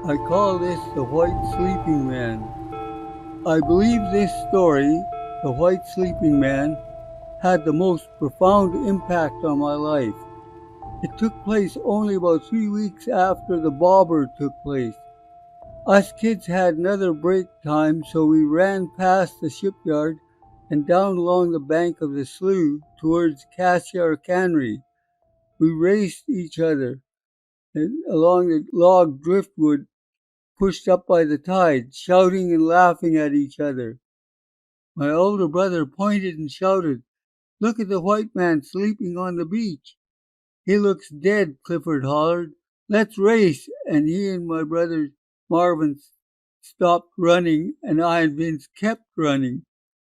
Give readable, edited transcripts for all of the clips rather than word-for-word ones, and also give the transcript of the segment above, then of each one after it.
I call this the White Sleeping Man. I believe this story, The White Sleeping Man, had the most profound impact on my life. It took place only about 3 weeks after the bobber took place. Us kids had another break time, so we ran past the shipyard and down along the bank of the slough towards Cassiar Cannery. We raced each other and along the log driftwood pushed up by the tide, shouting and laughing at each other. My older brother pointed and shouted, "Look at the white man sleeping on the beach." "He looks dead," Clifford hollered. "Let's race," and he and my brother Marvin stopped running, and I and Vince kept running.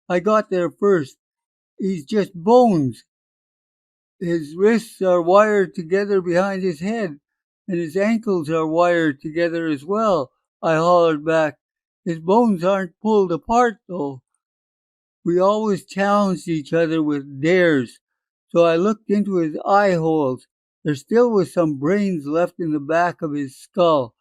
I got there first. "He's just bones. His wrists are wired together behind his head, and his ankles are wired together as well," I hollered back. "His bones aren't pulled apart, though." We always challenged each other with dares, so I looked into his eye holes. There still was some brains left in the back of his skull.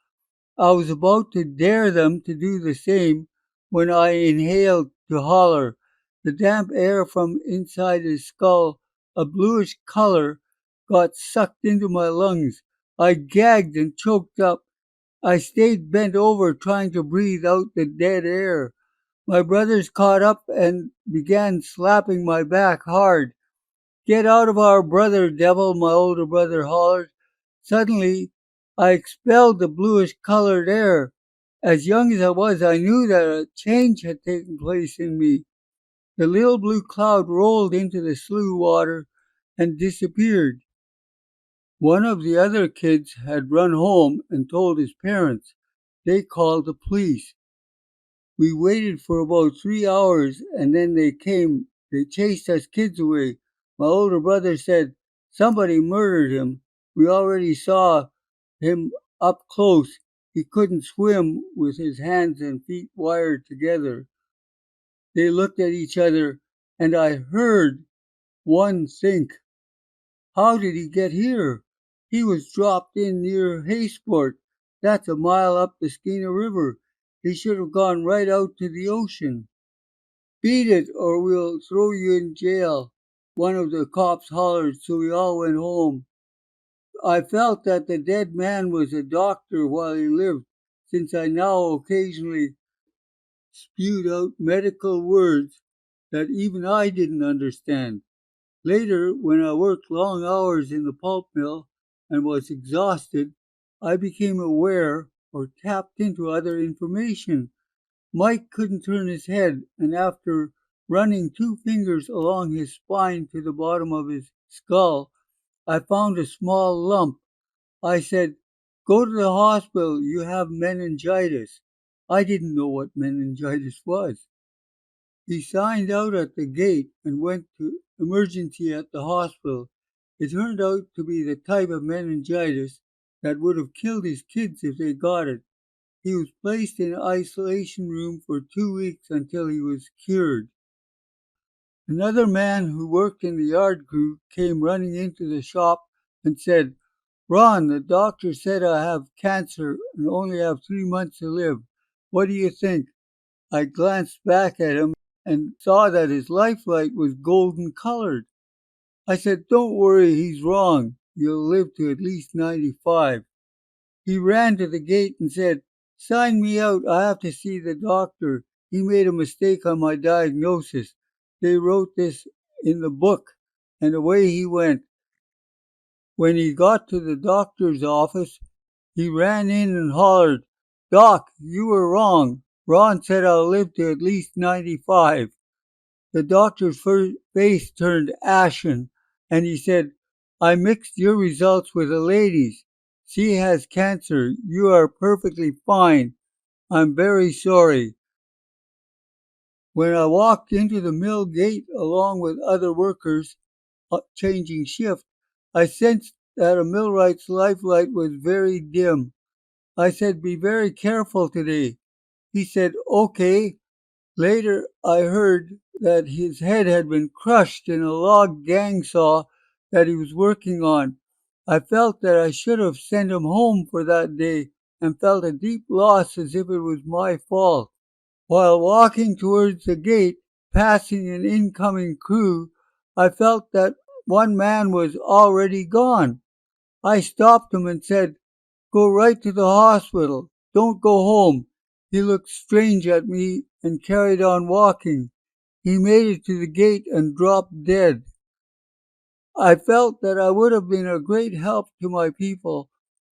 I was about to dare them to do the same when I inhaled to holler. The damp air from inside his skull, a bluish color, got sucked into my lungs. I gagged and choked up. I stayed bent over trying to breathe out the dead air. My brothers caught up and began slapping my back hard. "Get out of our brother, devil," my older brother hollered. Suddenly, I expelled the bluish colored air. As young as I was, I knew that a change had taken place in me. The little blue cloud rolled into the slough water and disappeared. One of the other kids had run home and told his parents. They called the police. We waited for about 3 hours and then they came. They chased us kids away. My older brother said somebody murdered him. We already saw him up close. He couldn't swim with his hands and feet wired together. They looked at each other and I heard one think, "How did he get here? He was dropped in near Haysport. That's a mile up the Skeena River. He should have gone right out to the ocean." "Beat it, or we'll throw you in jail," one of the cops hollered, so we all went home. I felt that the dead man was a doctor while he lived, since I now occasionally spewed out medical words that even I didn't understand. Later, when I worked long hours in the pulp mill and was exhausted, I became aware or tapped into other information. Mike couldn't turn his head, and after running 2 fingers along his spine to the bottom of his skull, I found a small lump. I said, "Go to the hospital, you have meningitis." I didn't know what meningitis was. He signed out at the gate and went to emergency at the hospital. It turned out to be the type of meningitis that would have killed his kids if they got it. He was placed in an isolation room for 2 weeks until he was cured. Another man who worked in the yard crew came running into the shop and said, "Ron, the doctor said I have cancer and only have 3 months to live. What do you think?" I glanced back at him and saw that his lifelight was golden colored. I said, "Don't worry, he's wrong. You'll live to at least 95. He ran to the gate and said, "Sign me out. I have to see the doctor. He made a mistake on my diagnosis. They wrote this in the book." And away he went. When he got to the doctor's office, he ran in and hollered, "Doc, you were wrong. Ron said I'll live to at least 95. The doctor's face turned ashen, and he said, "I mixed your results with a lady's. She has cancer. You are perfectly fine. I'm very sorry." When I walked into the mill gate along with other workers changing shift, I sensed that a millwright's lifelight was very dim. I said, "Be very careful today." He said, "Okay." Later I heard that his head had been crushed in a log gang saw that he was working on. I felt that I should have sent him home for that day, and felt a deep loss as if it was my fault. While walking towards the gate, passing an incoming crew, I felt that one man was already gone. I stopped him and said, "Go right to the hospital. Don't go home." He looked strange at me and carried on walking. He made it to the gate and dropped dead. I felt that I would have been a great help to my people,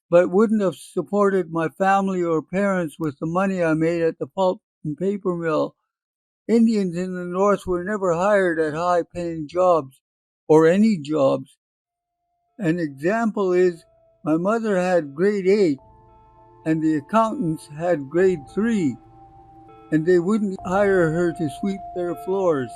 but wouldn't have supported my family or parents with the money I made at the pulp and paper mill. Indians in the North were never hired at high-paying jobs, or any jobs. An example is my mother had grade 8 and the accountants had grade 3, and they wouldn't hire her to sweep their floors.